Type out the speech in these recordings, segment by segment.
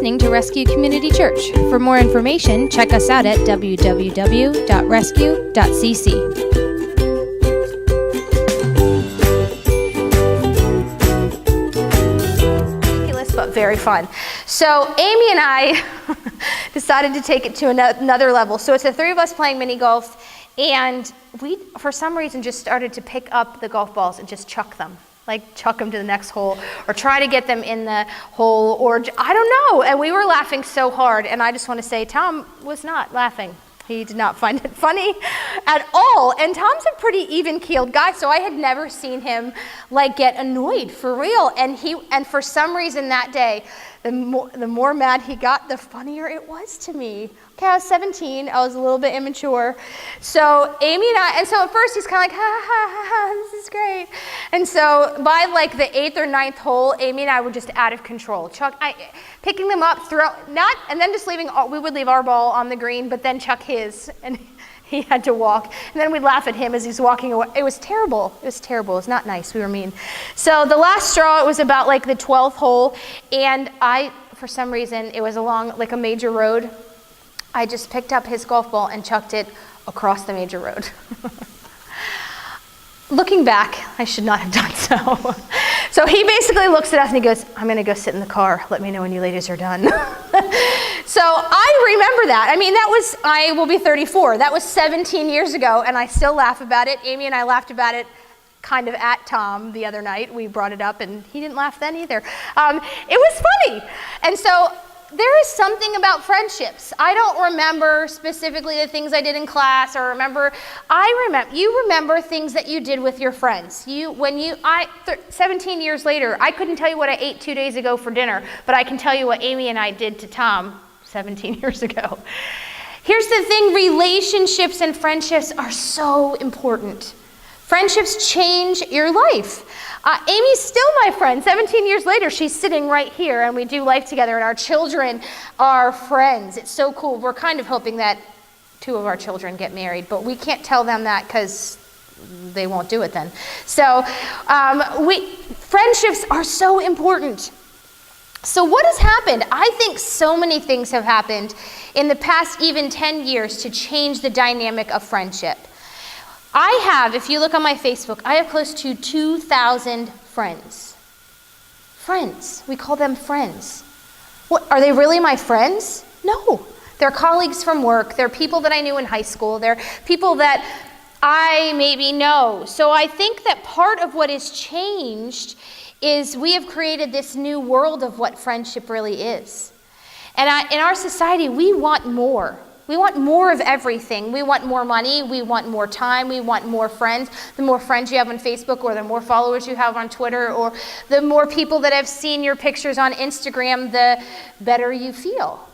listening to Rescue Community Church. For more information, check us out at www.rescue.cc. But very fun. So Amy and I decided to take it to another level. So it's the three of us playing mini golf, and we, for some reason, just started to pick up the golf balls and just chuck them. Like chuck them to the next hole, or try to get them in the hole, or I don't know. And we were laughing so hard, and I just want to say Tom was not laughing. He did not find it funny at all. And Tom's a pretty even-keeled guy, so I had never seen him like get annoyed for real. And for some reason that day, the more mad he got, the funnier it was to me. Okay, I was 17. I was a little bit immature. So Amy and so at first he's kind of like, ha, ha, ha, ha, this is great. And so by like the 8th or 9th hole, Amy and I were just out of control. Picking them up, and then just we would leave our ball on the green, but then chuck his, and he had to walk. And then we'd laugh at him as he's walking away. It was terrible. It was not nice. We were mean. So the last straw, it was about like the 12th hole, and for some reason, it was along like a major road. I just picked up his golf ball and chucked it across the major road. Looking back, I should not have done so. So he basically looks at us and he goes, I'm going to go sit in the car. Let me know when you ladies are done. So I remember that. I mean, I will be 34. That was 17 years ago, and I still laugh about it. Amy and I laughed about it kind of at Tom the other night. We brought it up, and he didn't laugh then either. It was funny. And so there is something about friendships. I don't remember specifically the things I did in class, you remember things that you did with your friends. 17 years later, I couldn't tell you what I ate 2 days ago for dinner, but I can tell you what Amy and I did to Tom 17 years ago. Here's the thing, relationships and friendships are so important. Friendships change your life. Amy's still my friend. 17 years later, she's sitting right here, and we do life together, and our children are friends. It's so cool. We're kind of hoping that 2 of our children get married, but we can't tell them that because they won't do it then. So friendships are so important. So what has happened? I think so many things have happened in the past even 10 years to change the dynamic of friendship. If you look on my Facebook, I have close to 2,000 friends. Friends. We call them friends. What, are they really my friends? No. They're colleagues from work. They're people that I knew in high school. They're people that I maybe know. So I think that part of what has changed is we have created this new world of what friendship really is. And in our society, we want more. We want more of everything. We want more money. We want more time. We want more friends. The more friends you have on Facebook, or the more followers you have on Twitter, or the more people that have seen your pictures on Instagram, the better you feel.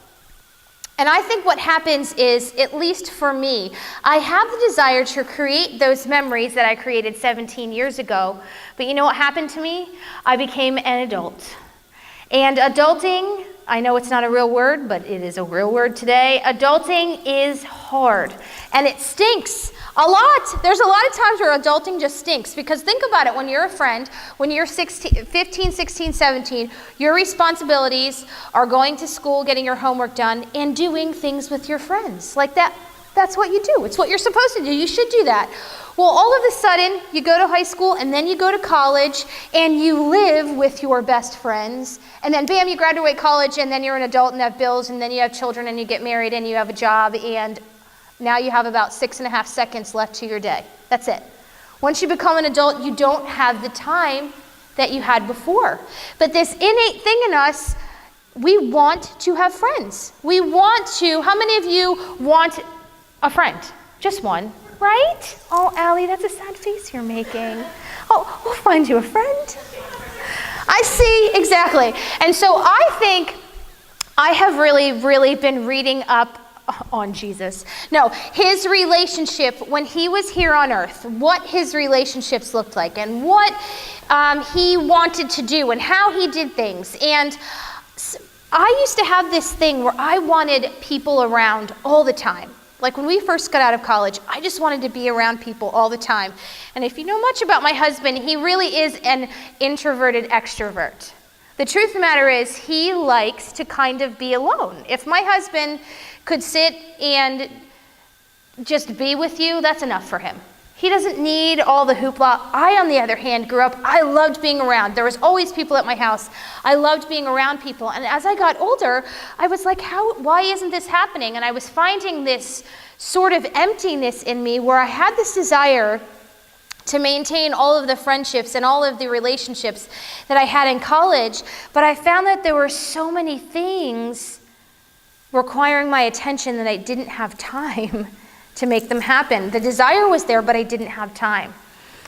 And I think what happens is, at least for me, I have the desire to create those memories that I created 17 years ago. But you know what happened to me? I became an adult. And adulting, I know it's not a real word, but it is a real word today. Adulting is hard, and it stinks a lot. There's a lot of times where adulting just stinks, because think about it. When you're a friend, when you're 15, 16, 17, your responsibilities are going to school, getting your homework done, and doing things with your friends. Like that. That's what you do. It's what you're supposed to do. You should do that. Well, all of a sudden, you go to high school, and then you go to college, and you live with your best friends, and then bam, you graduate college, and then you're an adult and have bills, and then you have children, and you get married, and you have a job, and now you have about 6.5 seconds left to your day. That's it. Once you become an adult, you don't have the time that you had before. But this innate thing in us, we want to have friends. How many of you want a friend? Just one, right? Oh, Allie, that's a sad face you're making. Oh, we'll find you a friend. I see, exactly. And so I think I have really, really been reading up on Jesus. No, his relationship when he was here on earth, what his relationships looked like, and what he wanted to do, and how he did things. And I used to have this thing where I wanted people around all the time. Like when we first got out of college, I just wanted to be around people all the time. And if you know much about my husband, he really is an introverted extrovert. The truth of the matter is he likes to kind of be alone. If my husband could sit and just be with you, that's enough for him. He doesn't need all the hoopla. I, on the other hand, grew up, I loved being around. There was always people at my house. I loved being around people. And as I got older, I was like, why isn't this happening? And I was finding this sort of emptiness in me where I had this desire to maintain all of the friendships and all of the relationships that I had in college. But I found that there were so many things requiring my attention that I didn't have time to make them happen. The desire was there, but I didn't have time.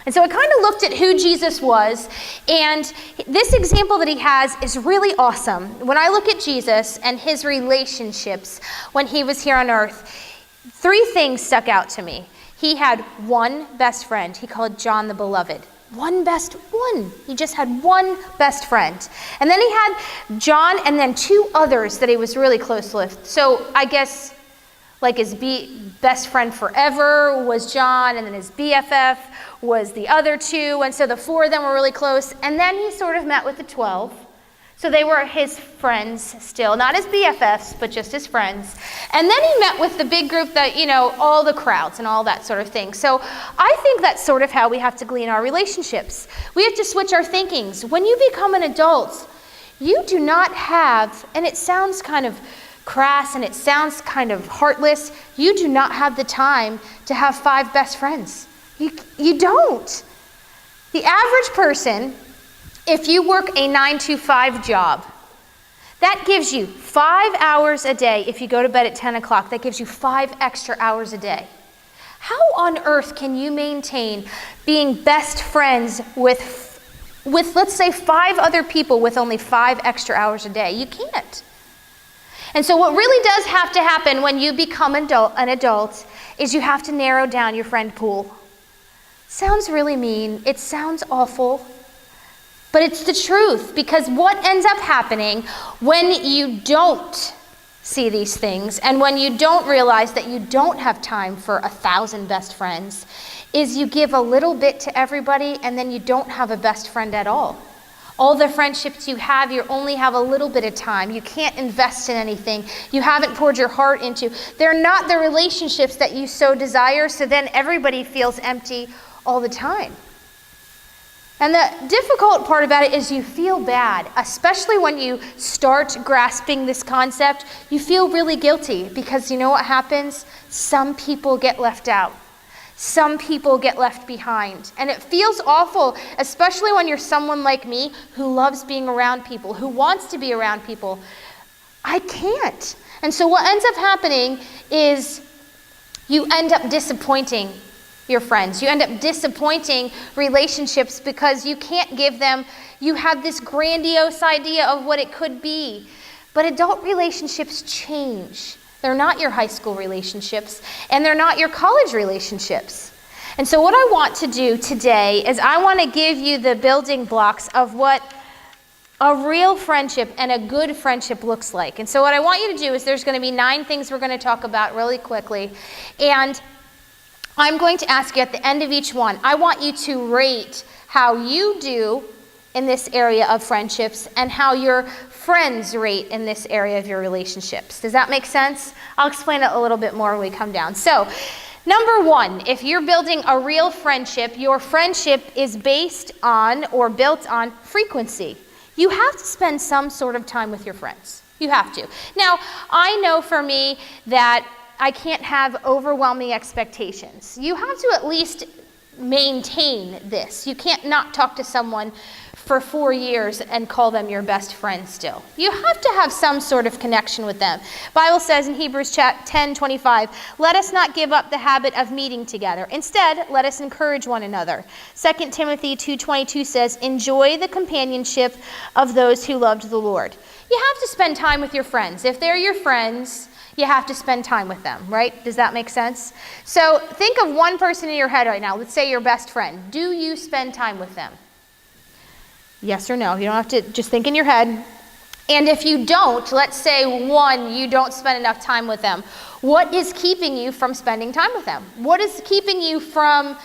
And so I kind of looked at who Jesus was, and this example that he has is really awesome. When I look at Jesus and his relationships when he was here on earth, 3 things stuck out to me. He had one best friend. He called John the Beloved. One. He just had one best friend. And then he had John and then 2 others that he was really close with. So I guess like his best friend forever was John, and then his BFF was the other 2, and so the 4 of them were really close. And then he sort of met with the 12. So they were his friends still, not his BFFs, but just his friends. And then he met with the big group that, all the crowds and all that sort of thing. So I think that's sort of how we have to glean our relationships. We have to switch our thinkings. When you become an adult, you do not have, and it sounds kind of crass and it sounds kind of heartless, you do not have the time to have 5 best friends. You don't. The average person, if you work a 9-to-5 job, that gives you 5 hours a day. If you go to bed at 10 o'clock, that gives you 5 extra hours a day. How on earth can you maintain being best friends with let's say 5 other people with only 5 extra hours a day? You can't. And so what really does have to happen when you become an adult is you have to narrow down your friend pool. Sounds really mean. It sounds awful. But it's the truth, because what ends up happening when you don't see these things and when you don't realize that you don't have time for 1,000 best friends is you give a little bit to everybody and then you don't have a best friend at all. All the friendships you have, you only have a little bit of time. You can't invest in anything. You haven't poured your heart into. They're not the relationships that you so desire, so then everybody feels empty all the time. And the difficult part about it is you feel bad, especially when you start grasping this concept. You feel really guilty because you know what happens? Some people get left out. Some people get left behind. And it feels awful, especially when you're someone like me who loves being around people, who wants to be around people. I can't. And so what ends up happening is you end up disappointing your friends. You end up disappointing relationships because you can't give them, you have this grandiose idea of what it could be. But adult relationships change. They're not your high school relationships, and they're not your college relationships. And so what I want to do today is I want to give you the building blocks of what a real friendship and a good friendship looks like. And so what I want you to do is there's going to be 9 things we're going to talk about really quickly. And I'm going to ask you at the end of each one, I want you to rate how you do in this area of friendships and how your friends rate in this area of your relationships. Does that make sense? I'll explain it a little bit more when we come down. So, number 1, if you're building a real friendship, your friendship is based on or built on frequency. You have to spend some sort of time with your friends. You have to. Now, I know for me that I can't have overwhelming expectations. You have to at least maintain this. You can't not talk to someone for 4 years and call them your best friend still. You have to have some sort of connection with them. Bible says in Hebrews 10:25, let us not give up the habit of meeting together. Instead, let us encourage one another. 2 Timothy 2:22 says, enjoy the companionship of those who loved the Lord. You have to spend time with your friends. If they're your friends, you have to spend time with them, right? Does that make sense? So think of one person in your head right now. Let's say your best friend. Do you spend time with them? Yes or no? You don't have to just think in your head. And if you don't, let's say 1, you don't spend enough time with them. What is keeping you from spending time with them? What is keeping you from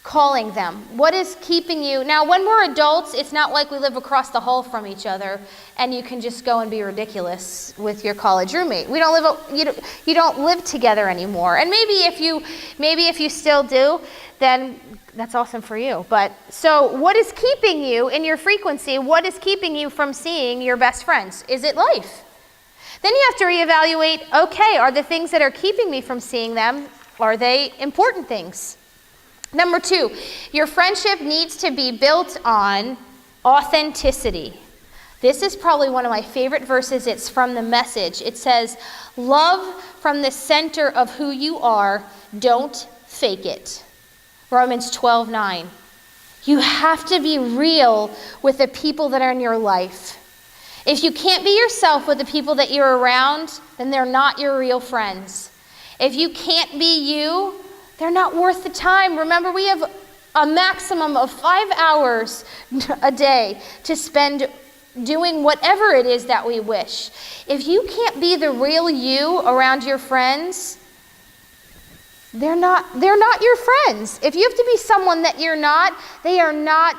calling them? What is keeping you? Now, when we're adults, it's not like we live across the hall from each other and you can just go and be ridiculous with your college roommate. We don't live, you don't live together anymore. And maybe if you still do, then that's awesome for you. But so what is keeping you in your frequency? What is keeping you from seeing your best friends? Is it life? Then you have to reevaluate, okay, are the things that are keeping me from seeing them, are they important things? Number 2, your friendship needs to be built on authenticity. This is probably one of my favorite verses. It's from the Message. It says, love from the center of who you are, don't fake it. Romans 12:9. You have to be real with the people that are in your life. If you can't be yourself with the people that you're around, then they're not your real friends. If you can't be you, they're not worth the time. Remember, we have a maximum of 5 hours a day to spend doing whatever it is that we wish. If you can't be the real you around your friends, they're not your friends. If you have to be someone that you're not, they are not,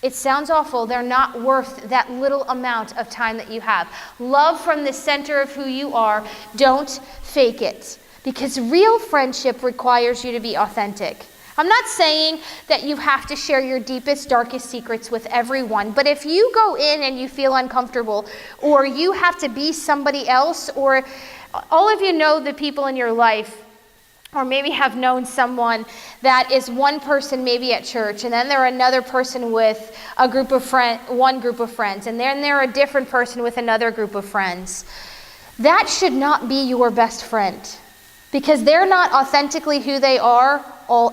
it sounds awful, they're not worth that little amount of time that you have. Love from the center of who you are. Don't fake it. Because real friendship requires you to be authentic. I'm not saying that you have to share your deepest, darkest secrets with everyone, but if you go in and you feel uncomfortable, or you have to be somebody else, or all of you know the people in your life, or maybe have known someone that is one person maybe at church, and then they're another person with one group of friends, and then they're a different person with another group of friends. That should not be your best friend. Because they're not authentically who they are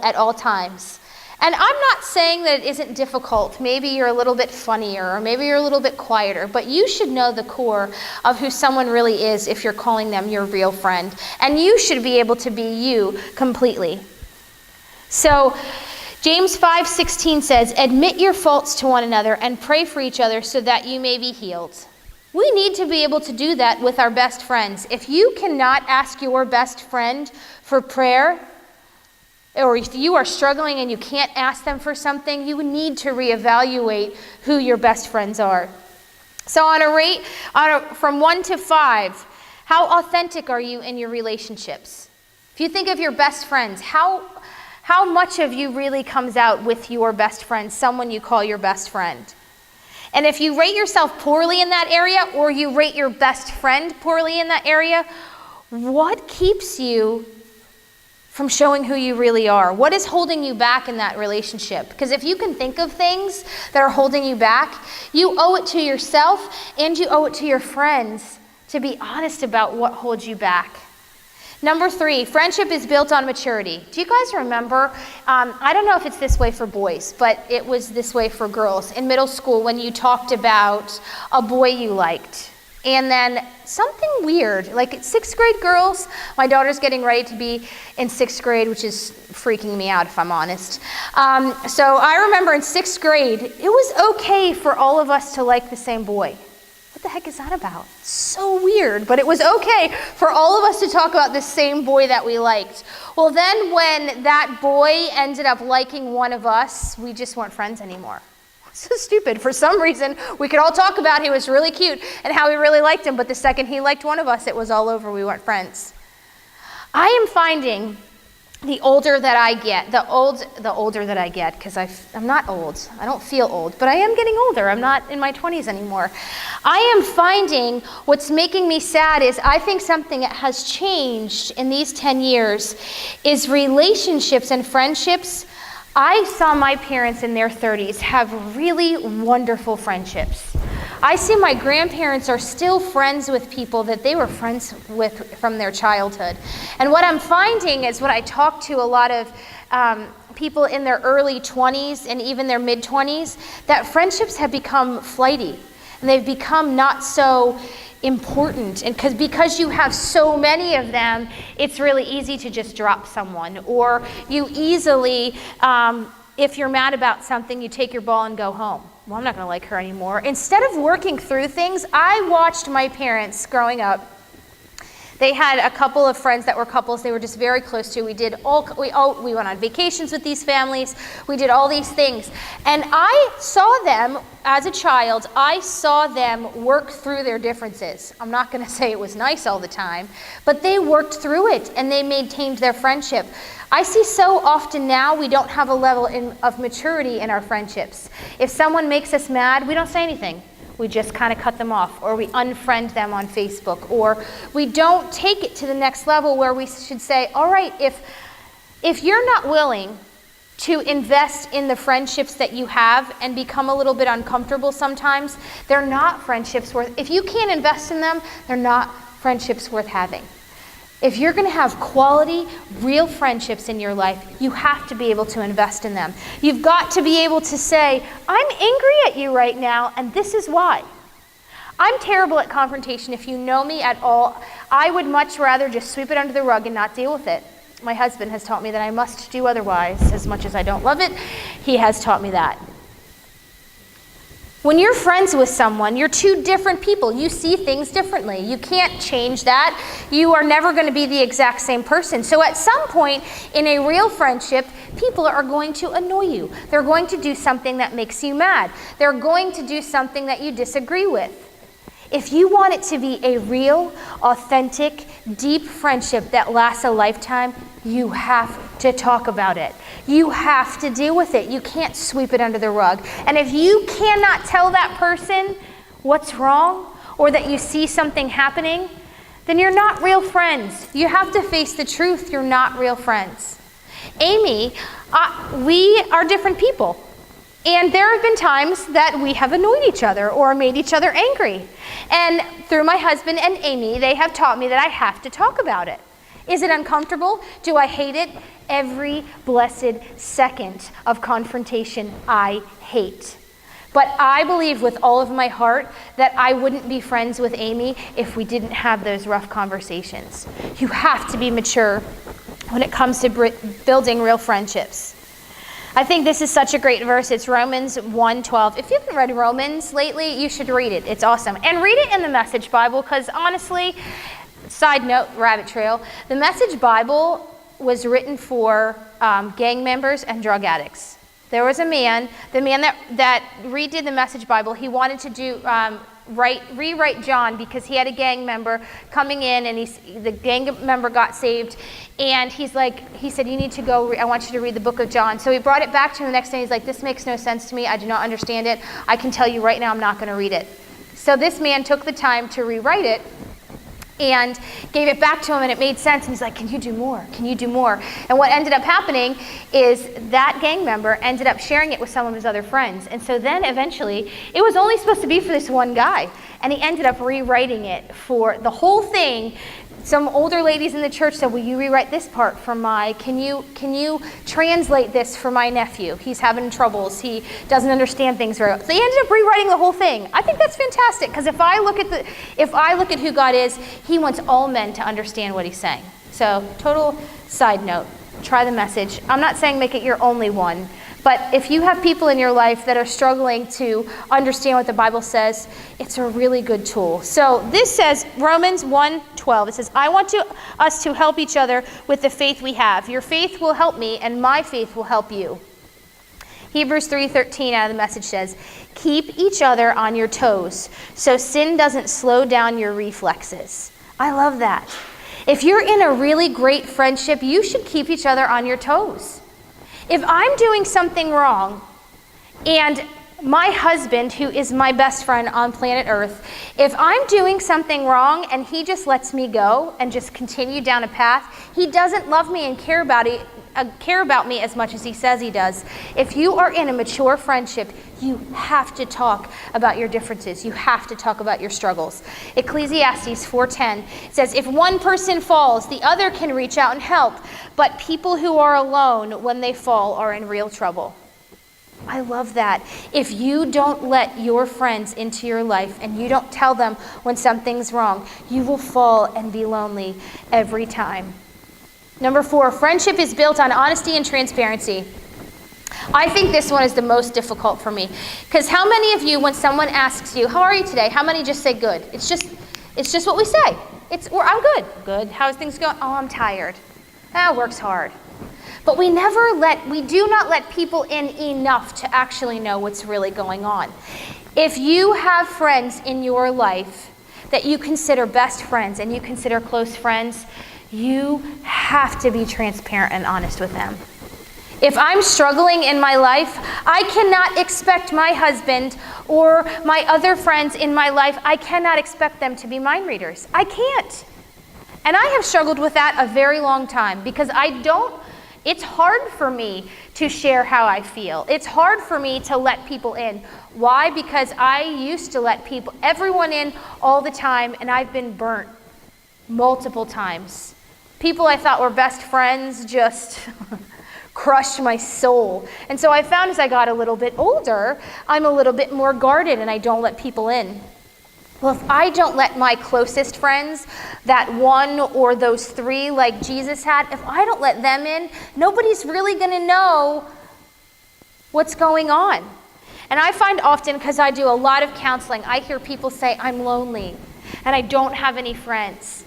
at all times. And I'm not saying that it isn't difficult. Maybe you're a little bit funnier, or maybe you're a little bit quieter, but you should know the core of who someone really is if you're calling them your real friend. And you should be able to be you completely. So James 5:16 says, admit your faults to one another and pray for each other so that you may be healed. We need to be able to do that with our best friends. If you cannot ask your best friend for prayer, or if you are struggling and you can't ask them for something, you need to reevaluate who your best friends are. So on a rate from 1 to 5, how authentic are you in your relationships? If you think of your best friends, how much of you really comes out with your best friend, someone you call your best friend? And if you rate yourself poorly in that area, or you rate your best friend poorly in that area, what keeps you from showing who you really are? What is holding you back in that relationship? Because if you can think of things that are holding you back, you owe it to yourself and you owe it to your friends to be honest about what holds you back. Number 3, friendship is built on maturity. Do you guys remember, I don't know if it's this way for boys, but it was this way for girls. In middle school, when you talked about a boy you liked, and then something weird, like 6th grade girls, my daughter's getting ready to be in 6th grade, which is freaking me out if I'm honest. So I remember in 6th grade, it was okay for all of us to like the same boy. What the heck is that about? So weird, but it was okay for all of us to talk about the same boy that we liked. Well, then when that boy ended up liking one of us, we just weren't friends anymore. So stupid. For some reason, we could all talk about he was really cute and how we really liked him, but the second he liked one of us, it was all over. We weren't friends. I am finding the older that I get, the older that I get, because I'm not old. I don't feel old, but I am getting older. I'm not in my 20s anymore. I am finding what's making me sad is I think something that has changed in these 10 years is relationships and friendships. I saw my parents in their 30s have really wonderful friendships. I see my grandparents are still friends with people that they were friends with from their childhood. And what I'm finding is when I talk to a lot of people in their early 20s and even their mid-20s, that friendships have become flighty. And they've become not so important. And because you have so many of them, it's really easy to just drop someone. Or you easily, if you're mad about something, you take your ball and go home. Well, I'm not going to like her anymore. Instead of working through things, I watched my parents growing up. They had a couple of friends that were couples they were just very close to. We went on vacations with these families. We did all these things. And I saw them, as a child, I saw them work through their differences. I'm not going to say it was nice all the time, but they worked through it and they maintained their friendship. I see so often now we don't have a level of maturity in our friendships. If someone makes us mad, we don't say anything. We just kind of cut them off, or we unfriend them on Facebook, or we don't take it to the next level where we should say, all right, if you're not willing to invest in the friendships that you have and become a little bit uncomfortable sometimes, they're not friendships worth, if you can't invest in them, they're not friendships worth having. If you're going to have quality, real friendships in your life, you have to be able to invest in them. You've got to be able to say, I'm angry at you right now, and this is why. I'm terrible at confrontation. If you know me at all, I would much rather just sweep it under the rug and not deal with it. My husband has taught me that I must do otherwise. As much as I don't love it, he has taught me that. When you're friends with someone, you're two different people. You see things differently. You can't change that. You are never going to be the exact same person. So at some point in a real friendship, people are going to annoy you. They're going to do something that makes you mad. They're going to do something that you disagree with. If you want it to be a real, authentic, deep friendship that lasts a lifetime, you have to talk about it. You have to deal with it. You can't sweep it under the rug. And if you cannot tell that person what's wrong or that you see something happening, then you're not real friends. You have to face the truth. You're not real friends. Amy, we are different people. And there have been times that we have annoyed each other or made each other angry. And through my husband and Amy, they have taught me that I have to talk about it. Is it uncomfortable? Do I hate it? Every blessed second of confrontation I hate. But I believe with all of my heart that I wouldn't be friends with Amy if we didn't have those rough conversations. You have to be mature when it comes to building real friendships. I think this is such a great verse. It's Romans 1:12. If you haven't read Romans lately, you should read it. It's awesome. And read it in the Message Bible, because honestly, side note, rabbit trail, the Message Bible was written for gang members and drug addicts. There was a man, the man that redid the Message Bible, he wanted to do rewrite John because he had a gang member coming in, and the gang member got saved, and he said, you need to go, I want you to read the book of John. So he brought it back to him the next day. He's like, this makes no sense to me. I do not understand it. I can tell you right now I'm not going to read it. So this man took the time to rewrite it and gave it back to him, and it made sense. And he's like, can you do more? Can you do more? And what ended up happening is that gang member ended up sharing it with some of his other friends. And so then eventually, it was only supposed to be for this one guy. And he ended up rewriting it for the whole thing. Some older ladies in the church said, will you rewrite this part for can you translate this for my nephew? He's having troubles. He doesn't understand things very well. So he ended up rewriting the whole thing. I think that's fantastic, because if I look at who God is, he wants all men to understand what he's saying. So total side note, try the Message. I'm not saying make it your only one, but if you have people in your life that are struggling to understand what the Bible says, it's a really good tool. So this says, Romans 1:12, it says, I want us to help each other with the faith we have. Your faith will help me, and my faith will help you. Hebrews 3:13 out of the Message says, keep each other on your toes so sin doesn't slow down your reflexes. I love that. If you're in a really great friendship, you should keep each other on your toes. If I'm doing something wrong, and my husband, who is my best friend on planet Earth, if I'm doing something wrong and he just lets me go and just continue down a path, he doesn't love me and care about me as much as he says he does. If you are in a mature friendship, you have to talk about your differences. You have to talk about your struggles. Ecclesiastes 4:10 says, if one person falls, the other can reach out and help, but people who are alone when they fall are in real trouble. I love that. If you don't let your friends into your life and you don't tell them when something's wrong, you will fall and be lonely every time. Number 4, friendship is built on honesty and transparency. I think this one is the most difficult for me. Because how many of you, when someone asks you, how are you today? How many just say good? It's just what we say. Or I'm good. Good. How's things going? Oh, I'm tired. Work's hard. But we do not let people in enough to actually know what's really going on. If you have friends in your life that you consider best friends and you consider close friends, you have to be transparent and honest with them. If I'm struggling in my life, I cannot expect my husband or my other friends in my life, I cannot expect them to be mind readers. I can't. And I have struggled with that a very long time because it's hard for me to share how I feel. It's hard for me to let people in. Why? Because I used to let everyone in all the time, and I've been burnt multiple times. People I thought were best friends just crushed my soul. And so I found as I got a little bit older, I'm a little bit more guarded and I don't let people in. Well, if I don't let my closest friends, that one or those three like Jesus had, if I don't let them in, nobody's really going to know what's going on. And I find often, because I do a lot of counseling, I hear people say, I'm lonely and I don't have any friends.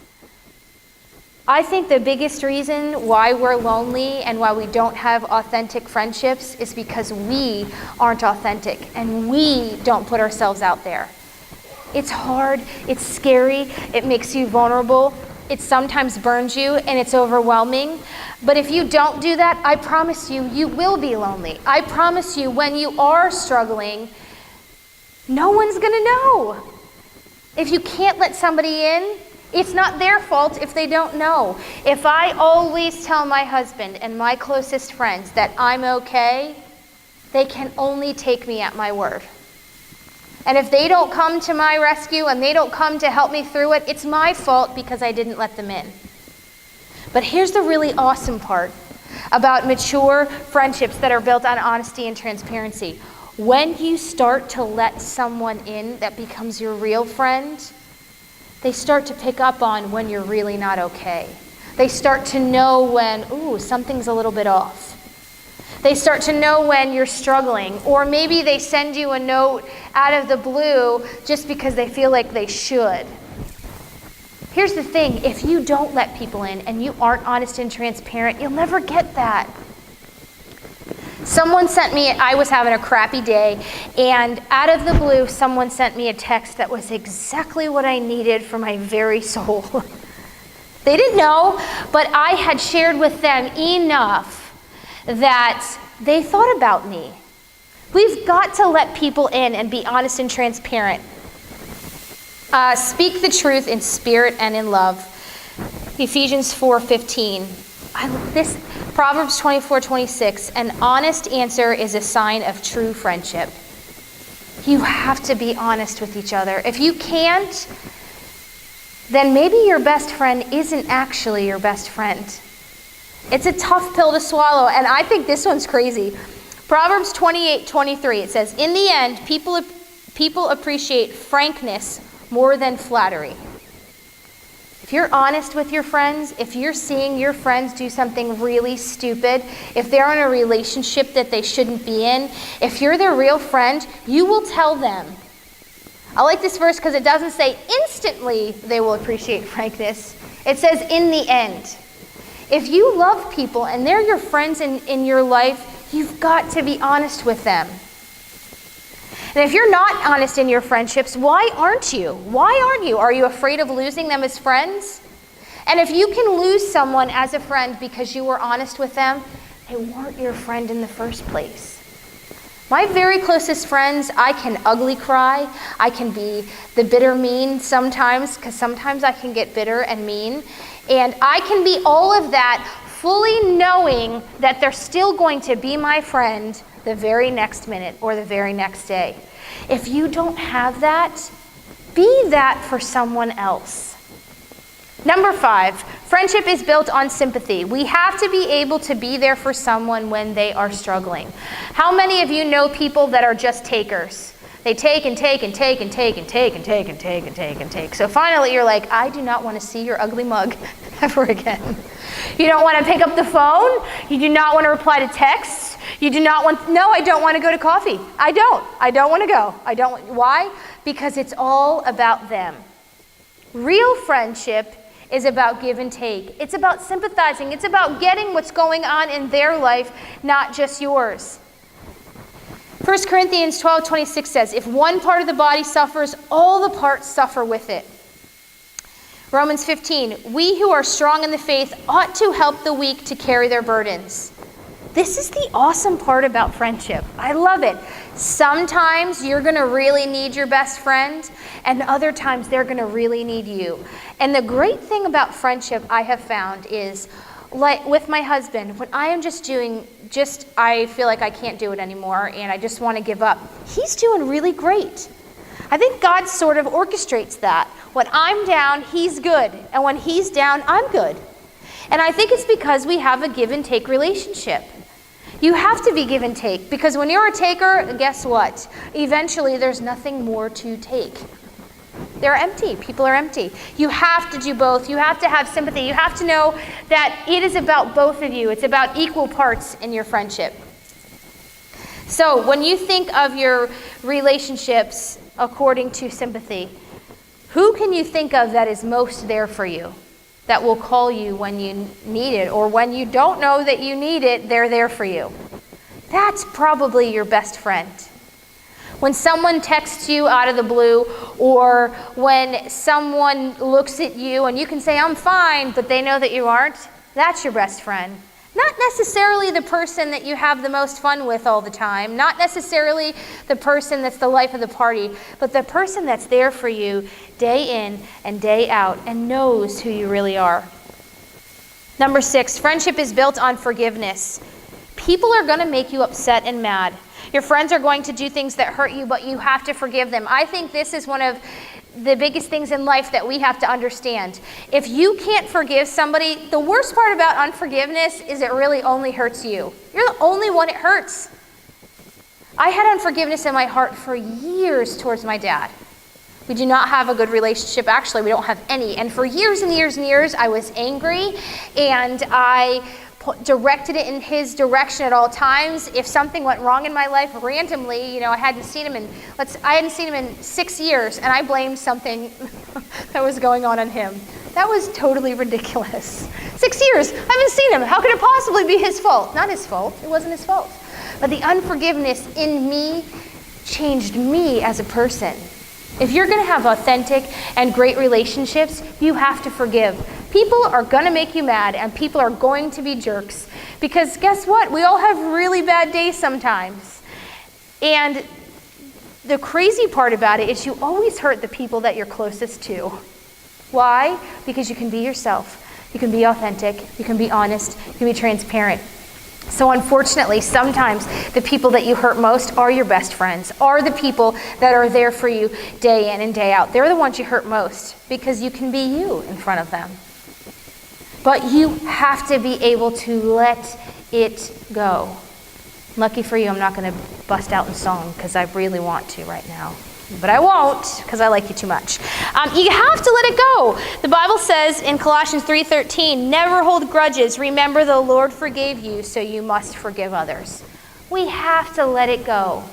I think the biggest reason why we're lonely and why we don't have authentic friendships is because we aren't authentic and we don't put ourselves out there. It's hard, it's scary, it makes you vulnerable, it sometimes burns you, and it's overwhelming. But if you don't do that, I promise you, you will be lonely. I promise you, when you are struggling, no one's gonna know. If you can't let somebody in, it's not their fault if they don't know. If I always tell my husband and my closest friends that I'm okay, they can only take me at my word. And if they don't come to my rescue and they don't come to help me through it, it's my fault because I didn't let them in. But here's the really awesome part about mature friendships that are built on honesty and transparency. When you start to let someone in that becomes your real friend, they start to pick up on when you're really not okay. They start to know when, something's a little bit off. They start to know when you're struggling, or maybe they send you a note out of the blue just because they feel like they should. Here's the thing, if you don't let people in and you aren't honest and transparent, you'll never get that. Someone sent me, I was having a crappy day, and out of the blue, someone sent me a text that was exactly what I needed for my very soul. They didn't know, but I had shared with them enough that they thought about me. We've got to let people in and be honest and transparent. Speak the truth in spirit and in love. Ephesians 4:15. Proverbs 24:26. An honest answer is a sign of true friendship. You have to be honest with each other. If you can't, then maybe your best friend isn't actually your best friend. It's a tough pill to swallow, and I think this one's crazy. Proverbs 28:23, it says, in the end, people appreciate frankness more than flattery. If you're honest with your friends, if you're seeing your friends do something really stupid, if they're in a relationship that they shouldn't be in, if you're their real friend, you will tell them. I like this verse because it doesn't say instantly they will appreciate frankness. It says in the end. If you love people and they're your friends in your life, you've got to be honest with them. And if you're not honest in your friendships, why aren't you? Why aren't you? Are you afraid of losing them as friends? And if you can lose someone as a friend because you were honest with them, they weren't your friend in the first place. My very closest friends, I can ugly cry. I can be the bitter mean sometimes, because sometimes I can get bitter and mean. And I can be all of that fully knowing that they're still going to be my friend the very next minute or the very next day. If you don't have that, be that for someone else. Number 5, friendship is built on sympathy. We have to be able to be there for someone when they are struggling. How many of you know people that are just takers? They take and take and take and take and take and take and take and take and take. So finally you're like, I do not want to see your ugly mug ever again. You don't want to pick up the phone. You do not want to reply to texts. You do not want, no, I don't want to go to coffee. I don't want to go. Why? Because it's all about them. Real friendship is about give and take. It's about sympathizing. It's about getting what's going on in their life, not just yours. 1 Corinthians 12:26 says, if one part of the body suffers, all the parts suffer with it. Romans 15, we who are strong in the faith ought to help the weak to carry their burdens. This is the awesome part about friendship. I love it. Sometimes you're going to really need your best friend, and other times they're going to really need you. And the great thing about friendship I have found is, like with my husband, when I am I feel like I can't do it anymore and I just want to give up, he's doing really great. I think God sort of orchestrates that. When I'm down, he's good. And when he's down, I'm good. And I think it's because we have a give and take relationship. You have to be give and take, because when you're a taker, guess what? Eventually there's nothing more to take. They're empty. People are empty. You have to do both. You have to have sympathy. You have to know that it is about both of you. It's about equal parts in your friendship. So when you think of your relationships according to sympathy, who can you think of that is most there for you? That will call you when you need it, or when you don't know that you need it, they're there for you. That's probably your best friend. When someone texts you out of the blue, or when someone looks at you and you can say, I'm fine, but they know that you aren't, that's your best friend. Not necessarily the person that you have the most fun with all the time, not necessarily the person that's the life of the party, but the person that's there for you day in and day out and knows who you really are. Number 6, friendship is built on forgiveness. People are going to make you upset and mad. Your friends are going to do things that hurt you, but you have to forgive them. I think this is one of the biggest things in life that we have to understand. If you can't forgive somebody, the worst part about unforgiveness is it really only hurts you. You're the only one it hurts. I had unforgiveness in my heart for years towards my dad. We do not have a good relationship. Actually, we don't have any. And for years and years and years, I was angry, and I directed it in his direction at all times. If something went wrong in my life randomly, I hadn't seen him in 6 years, and I blamed something that was going on him. That was totally ridiculous. 6 years, I haven't seen him. How could it possibly be his fault? Not his fault. It wasn't his fault. But the unforgiveness in me changed me as a person. If you're going to have authentic and great relationships, you have to forgive. People are going to make you mad, and people are going to be jerks. Because guess what? We all have really bad days sometimes. And the crazy part about it is you always hurt the people that you're closest to. Why? Because you can be yourself. You can be authentic. You can be honest. You can be transparent. So unfortunately, sometimes the people that you hurt most are your best friends, are the people that are there for you day in and day out. They're the ones you hurt most because you can be you in front of them. But you have to be able to let it go. Lucky for you, I'm not going to bust out in song because I really want to right now. But I won't because I like you too much. You have to let it go. The Bible says in Colossians 3:13, never hold grudges. Remember the Lord forgave you, so you must forgive others. We have to let it go.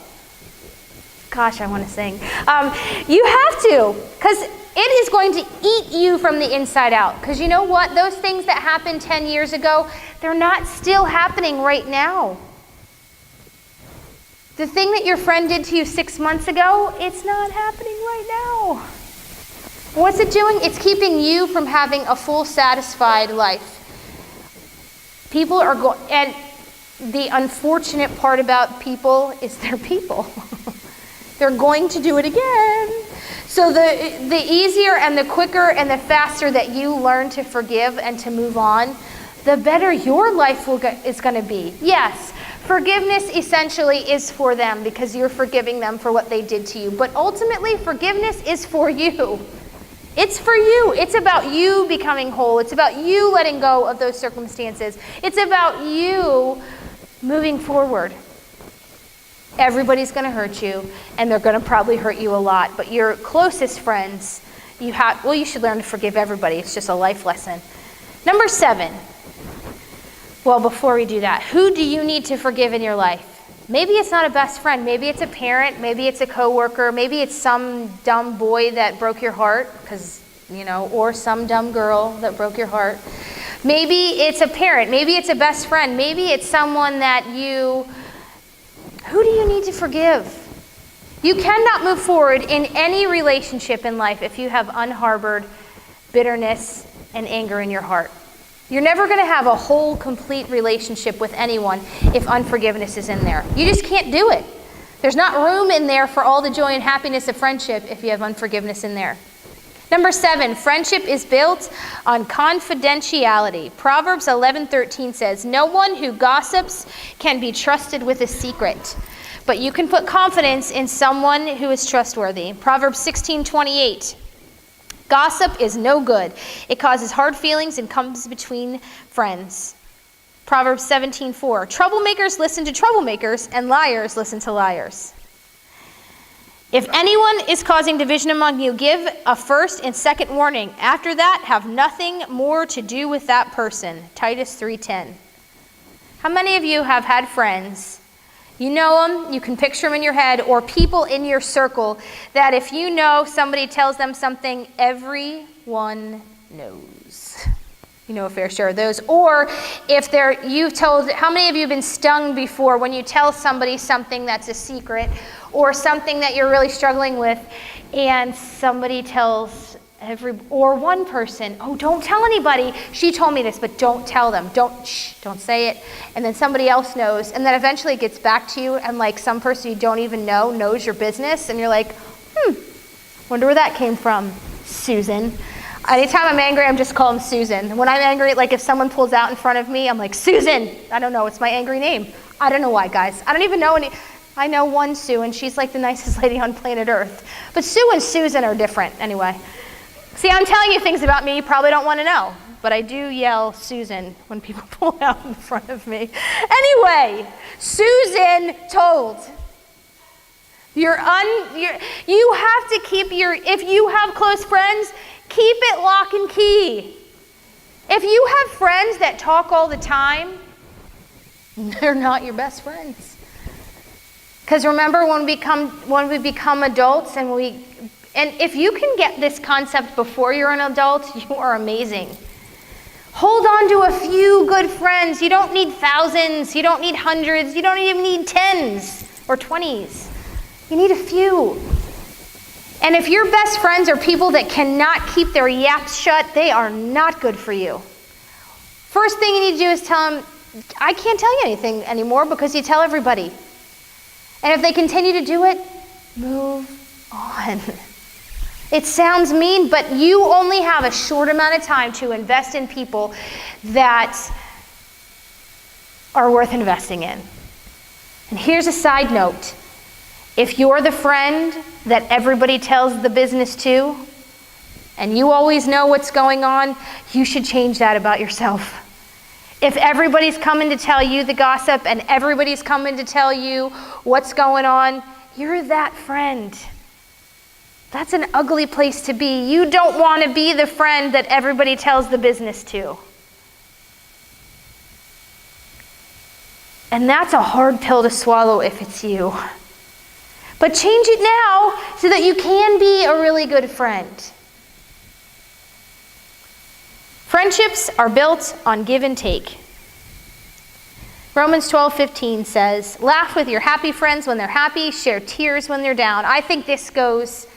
Gosh, I want to sing. You have to, because it is going to eat you from the inside out. Because you know what? Those things that happened 10 years ago, they're not still happening right now. The thing that your friend did to you 6 months ago, it's not happening right now. What's it doing? It's keeping you from having a full, satisfied life. People are going, and the unfortunate part about people is they're people. They're going to do it again. So the easier and the quicker and the faster that you learn to forgive and to move on, the better your life is going to be. Yes, forgiveness essentially is for them because you're forgiving them for what they did to you. But ultimately, forgiveness is for you. It's for you. It's about you becoming whole. It's about you letting go of those circumstances. It's about you moving forward. Everybody's going to hurt you, and they're going to probably hurt you a lot. But your closest friends, you should learn to forgive everybody. It's just a life lesson. Number 7. Well, before we do that, who do you need to forgive in your life? Maybe it's not a best friend. Maybe it's a parent. Maybe it's a coworker. Maybe it's some dumb boy that broke your heart, because or some dumb girl that broke your heart. Maybe it's a parent. Maybe it's a best friend. Maybe it's someone that who do you need to forgive? You cannot move forward in any relationship in life if you have unharbored bitterness and anger in your heart. You're never going to have a whole, complete relationship with anyone if unforgiveness is in there. You just can't do it. There's not room in there for all the joy and happiness of friendship if you have unforgiveness in there. Number 7, friendship is built on confidentiality. Proverbs 11:13 says, "No one who gossips can be trusted with a secret, but you can put confidence in someone who is trustworthy." Proverbs 16:28. Gossip is no good. It causes hard feelings and comes between friends. Proverbs 17:4. Troublemakers listen to troublemakers, and liars listen to liars. If anyone is causing division among you, give a first and second warning. After that, have nothing more to do with that person. Titus 3:10. How many of you have had friends? You know them, you can picture them in your head, or people in your circle that if you know somebody tells them something, everyone knows. You know a fair share of those. Or if you've told, how many of you have been stung before when you tell somebody something that's a secret or something that you're really struggling with, and somebody tells one person, "Oh, don't tell anybody. She told me this, but don't tell them. Don't say it." And then somebody else knows, and then eventually it gets back to you, and like some person you don't even know knows your business, and you're like, wonder where that came from, Susan. Anytime I'm angry, I'm just calling Susan. When I'm angry, like if someone pulls out in front of me, I'm like, Susan. I don't know, it's my angry name. I don't know why, guys. I don't even know any. I know one Sue, and she's like the nicest lady on planet Earth. But Sue and Susan are different anyway. See, I'm telling you things about me you probably don't want to know, but I do yell Susan when people pull out in front of me. Anyway, Susan told. You have to keep if you have close friends, keep it lock and key. If you have friends that talk all the time, they're not your best friends. Because remember when we become adults and if you can get this concept before you're an adult, you are amazing. Hold on to a few good friends. You don't need thousands. You don't need hundreds. You don't even need 10s or 20s. You need a few. And if your best friends are people that cannot keep their yaps shut, they are not good for you. First thing you need to do is tell them, I can't tell you anything anymore, because you tell everybody. And if they continue to do it, move on. It sounds mean, but you only have a short amount of time to invest in people that are worth investing in. And here's a side note. If you're the friend that everybody tells the business to, and you always know what's going on, you should change that about yourself. If everybody's coming to tell you the gossip and everybody's coming to tell you what's going on, you're that friend. That's an ugly place to be. You don't want to be the friend that everybody tells the business to. And that's a hard pill to swallow if it's you. But change it now so that you can be a really good friend. Friendships are built on give and take. Romans 12:15 says, "Laugh with your happy friends when they're happy, share tears when they're down." I think this goes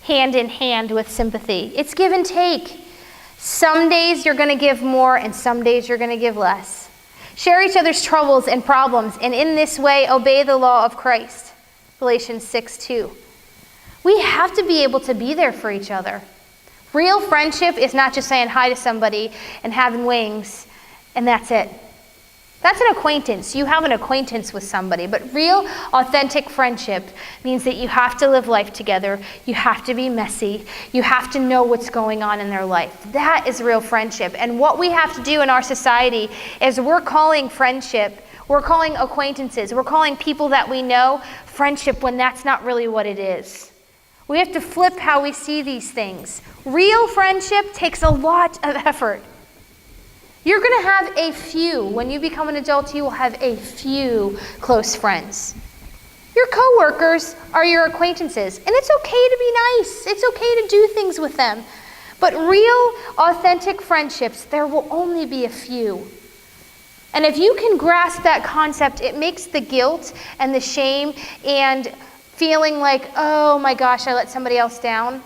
hand in hand with sympathy. It's give and take. Some days you're going to give more, and some days you're going to give less. Share each other's troubles and problems, and in this way obey the law of Christ. Galatians 6:2. We have to be able to be there for each other. Real friendship is not just saying hi to somebody and having wings, and that's it. That's an acquaintance. You have an acquaintance with somebody. But real, authentic friendship means that you have to live life together. You have to be messy. You have to know what's going on in their life. That is real friendship. And what we have to do in our society is we're calling friendship, we're calling acquaintances, we're calling people that we know friendship when that's not really what it is. We have to flip how we see these things. Real friendship takes a lot of effort. You're going to have a few. When you become an adult, you will have a few close friends. Your coworkers are your acquaintances, and it's okay to be nice. It's okay to do things with them. But real, authentic friendships, there will only be a few. And if you can grasp that concept, it makes the guilt and the shame and feeling like, oh my gosh, I let somebody else down.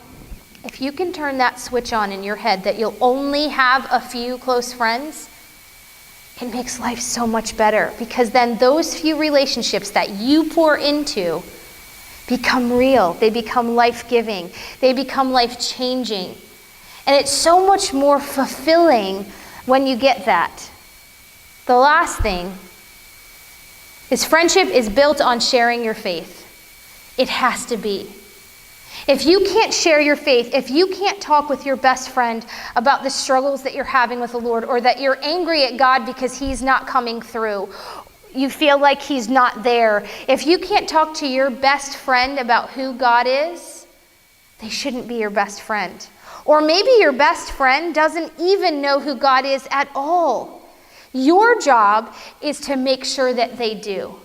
If you can turn that switch on in your head that you'll only have a few close friends, it makes life so much better, because then those few relationships that you pour into become real. They become life-giving. They become life-changing. And it's so much more fulfilling when you get that. The last thing is friendship is built on sharing your faith. It has to be. If you can't share your faith, if you can't talk with your best friend about the struggles that you're having with the Lord, or that you're angry at God because he's not coming through, you feel like he's not there. If you can't talk to your best friend about who God is, they shouldn't be your best friend. Or maybe your best friend doesn't even know who God is at all. Your job is to make sure that they do.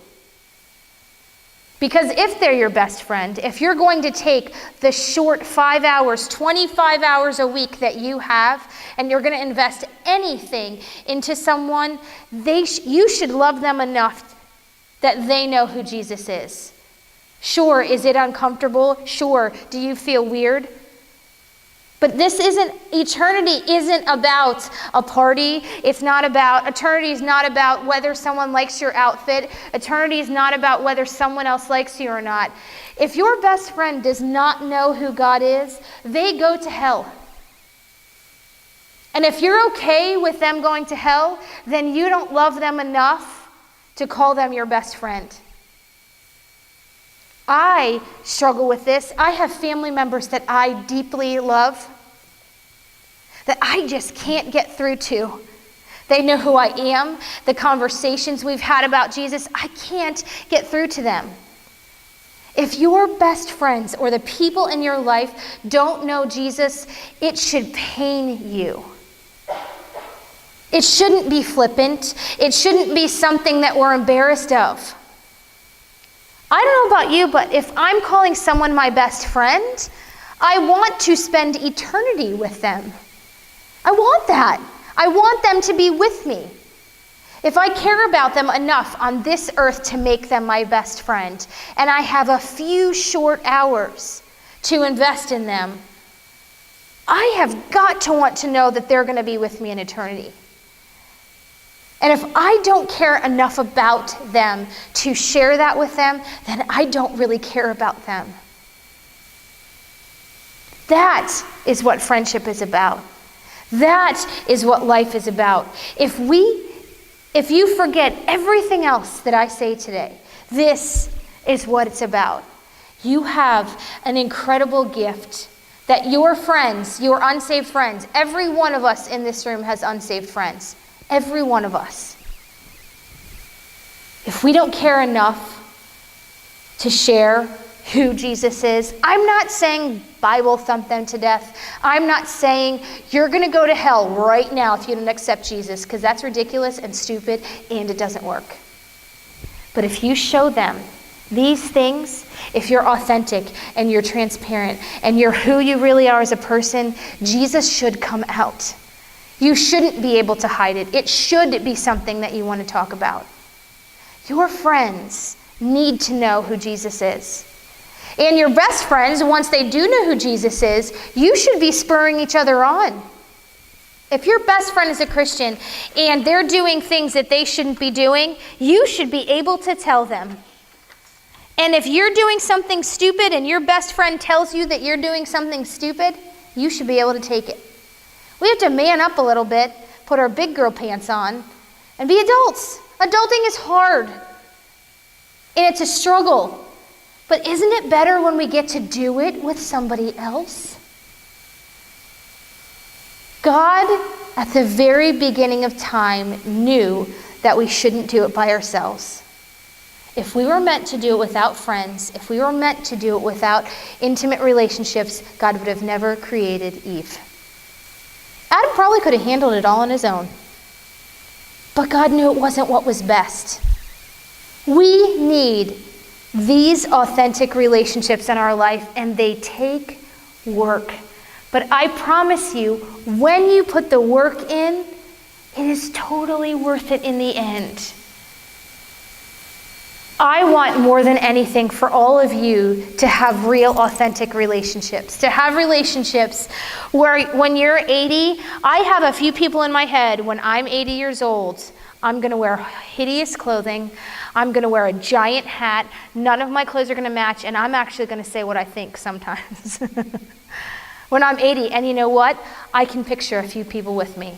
Because if they're your best friend, if you're going to take the short 5 hours, 25 hours a week that you have, and you're going to invest anything into someone, you should love them enough that they know who Jesus is. Sure, is it uncomfortable? Sure, do you feel weird? But eternity isn't about a party. Eternity is not about whether someone likes your outfit. Eternity is not about whether someone else likes you or not. If your best friend does not know who God is, they go to hell. And if you're okay with them going to hell, then you don't love them enough to call them your best friend. I struggle with this. I have family members that I deeply love that I just can't get through to. They know who I am. The conversations we've had about Jesus, I can't get through to them. If your best friends or the people in your life don't know Jesus, it should pain you. It shouldn't be flippant. It shouldn't be something that we're embarrassed of. I don't know about you, but if I'm calling someone my best friend, I want to spend eternity with them. I want that. I want them to be with me. If I care about them enough on this earth to make them my best friend, and I have a few short hours to invest in them, I have got to want to know that they're going to be with me in eternity. And if I don't care enough about them to share that with them, then I don't really care about them. That is what friendship is about. That is what life is about. If you forget everything else that I say today, this is what it's about. You have an incredible gift that your friends, your unsaved friends, every one of us in this room has unsaved friends. Every one of us. If we don't care enough to share who Jesus is, I'm not saying Bible thump them to death. I'm not saying you're going to go to hell right now if you don't accept Jesus, because that's ridiculous and stupid and it doesn't work. But if you show them these things, if you're authentic and you're transparent and you're who you really are as a person, Jesus should come out. You shouldn't be able to hide it. It should be something that you want to talk about. Your friends need to know who Jesus is. And your best friends, once they do know who Jesus is, you should be spurring each other on. If your best friend is a Christian and they're doing things that they shouldn't be doing, you should be able to tell them. And if you're doing something stupid and your best friend tells you that you're doing something stupid, you should be able to take it. We have to man up a little bit, put our big girl pants on, and be adults. Adulting is hard. And it's a struggle. But isn't it better when we get to do it with somebody else? God, at the very beginning of time, knew that we shouldn't do it by ourselves. If we were meant to do it without friends, if we were meant to do it without intimate relationships, God would have never created Eve. Adam probably could have handled it all on his own. But God knew it wasn't what was best. We need these authentic relationships in our life, and they take work. But But I promise you, when you put the work in, it is totally worth it in the end. I want more than anything for all of you to have real, authentic relationships. To have relationships where when you're 80, I have a few people in my head, when I'm 80 years old, I'm going to wear hideous clothing. I'm going to wear a giant hat. None of my clothes are going to match, and I'm actually going to say what I think sometimes. When I'm 80, and you know what? I can picture a few people with me.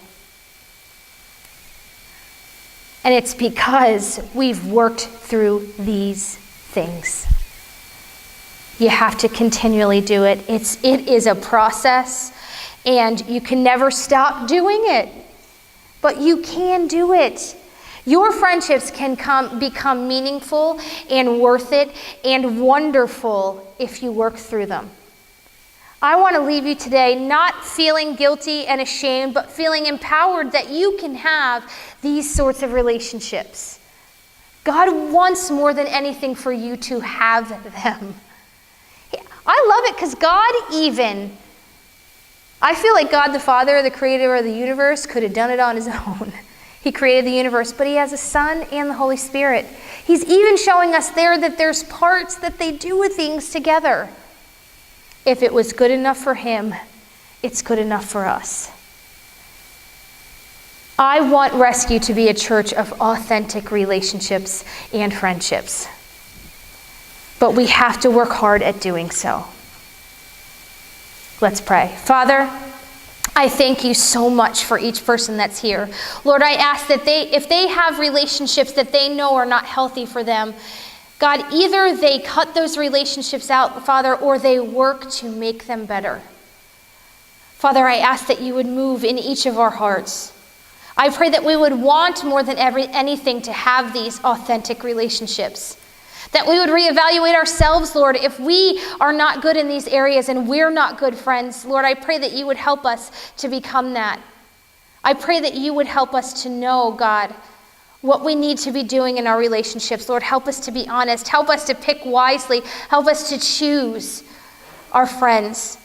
And it's because we've worked through these things. You have to continually do it. It is a process, and you can never stop doing it. But you can do it. Your friendships can become meaningful and worth it and wonderful if you work through them. I want to leave you today not feeling guilty and ashamed, but feeling empowered that you can have these sorts of relationships. God wants more than anything for you to have them. I love it because I feel like God the Father, the creator of the universe, could have done it on his own. He created the universe, but he has a Son and the Holy Spirit. He's even showing us there that there's parts that they do with things together. If it was good enough for him, it's good enough for us. I want Rescue to be a church of authentic relationships and friendships. But we have to work hard at doing so. Let's pray. Father, I thank you so much for each person that's here. Lord, I ask that if they have relationships that they know are not healthy for them, God, either they cut those relationships out, Father, or they work to make them better. Father, I ask that you would move in each of our hearts. I pray that we would want more than anything to have these authentic relationships. That we would reevaluate ourselves, Lord, if we are not good in these areas and we're not good friends. Lord, I pray that you would help us to become that. I pray that you would help us to know, God, what we need to be doing in our relationships. Lord, help us to be honest. Help us to pick wisely. Help us to choose our friends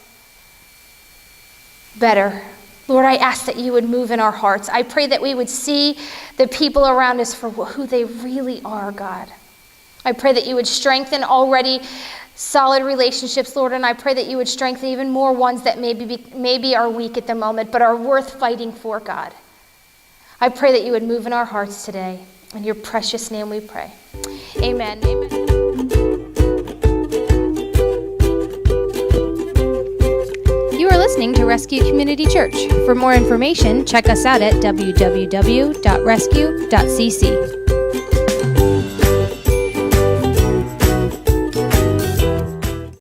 better. Lord, I ask that you would move in our hearts. I pray that we would see the people around us for who they really are, God. I pray that you would strengthen already solid relationships, Lord, and I pray that you would strengthen even more ones that maybe are weak at the moment, but are worth fighting for, God. I pray that you would move in our hearts today. In your precious name we pray. Amen. Amen. You are listening to Rescue Community Church. For more information, check us out at www.rescue.cc.